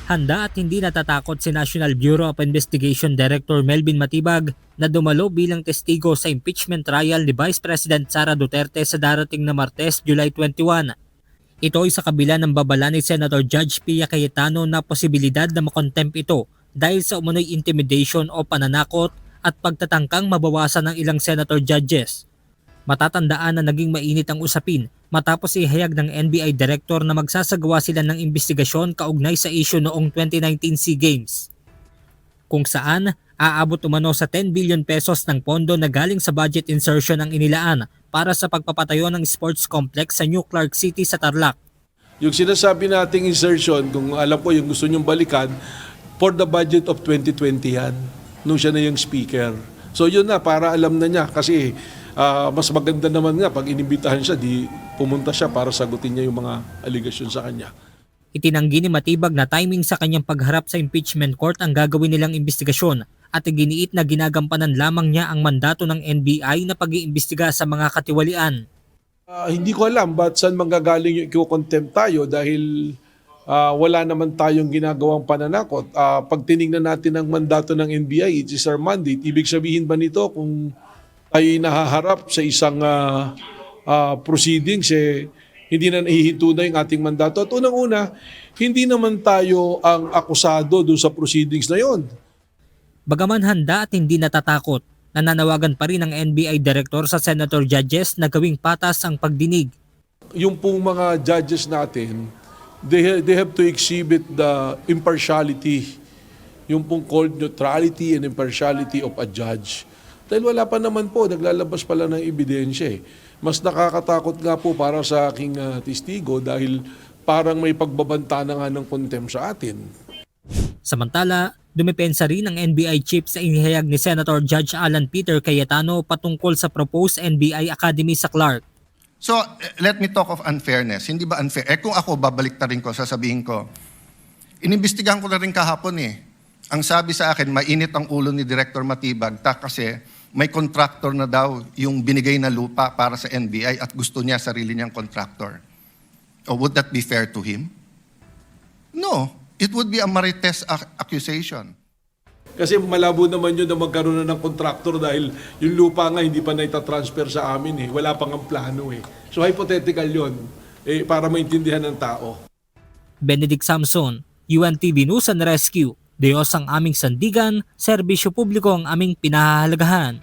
Handa at hindi natatakot si National Bureau of Investigation Director Melvin Matibag na dumalo bilang testigo sa impeachment trial ni Vice President Sara Duterte sa darating na Martes, July 21. Ito ay sa kabila ng babala ni Senator Judge Pia Cayetano na posibilidad na makontempt ito dahil sa umunoy intimidation o pananakot at pagtatangkang mabawasan ng ilang senator judges. Matatandaan na naging mainit ang usapin matapos ihayag ng NBI Director na magsasagawa sila ng investigasyon kaugnay sa issue noong 2019 SEA Games, kung saan aabot umano sa 10 billion pesos ng pondo na galing sa budget insertion ang inilaan para sa pagpapatayo ng sports complex sa New Clark City sa Tarlac. Yung sinasabi nating insertion, kung alam ko yung gusto nyong balikan, for the budget of 2020 yan, nung siya na yung speaker. So yun na, para alam na niya kasi mas maganda naman nga pag inimbitahan siya, di pumunta siya para sagutin niya yung mga aligasyon sa kanya. Itinanggi ni Matibag na timing sa kanyang pagharap sa impeachment court ang gagawin nilang investigasyon at iginiit na ginagampanan lamang niya ang mandato ng NBI na pag-iimbestiga sa mga katiwalian. Hindi ko alam ba't saan manggagaling yung i-contempt tayo dahil wala naman tayong ginagawang pananakot. Pag tinignan natin ang mandato ng NBI, it is our mandate. Ibig sabihin ba nito kung tayo nahaharap sa isang proceedings, hindi na nahihinto na yung ating mandato. At unang-una, hindi naman tayo ang akusado doon sa proceedings na yon. Bagaman handa at hindi natatakot, nananawagan pa rin ang NBI Director sa Senator Judges na gawing patas ang pagdinig. Yung pong mga judges natin, they have to exhibit the impartiality, yung pong called neutrality and impartiality of a judge. Dahil wala pa naman po, naglalabas pala ng ebidensya. Mas nakakatakot nga po para sa aking testigo dahil parang may pagbabanta na nga ng contempt sa atin. Samantala, dumepensa rin ang NBI chief sa inihayag ni Senator Judge Alan Peter Cayetano patungkol sa proposed NBI Academy sa Clark. So, let me talk of unfairness. Hindi ba unfair? Kung ako, babalik na rin ko, sasabihin ko, inimbestigahan ko na rin kahapon Ang sabi sa akin, mainit ang ulo ni Director Matibag kasi may contractor na daw yung binigay na lupa para sa NBI at gusto niya sarili niyang contractor. Would that be fair to him? No. It would be a marites accusation. Kasi malabo naman yun na magkaroon na ng contractor dahil yung lupa nga hindi pa naitatransfer sa amin. Wala pang ang plano. So hypothetical yun para maintindihan ng tao. Benedict Samson, UNTV News and Rescue. Diyos ang aming sandigan, serbisyo publiko ang aming pinahahalagahan.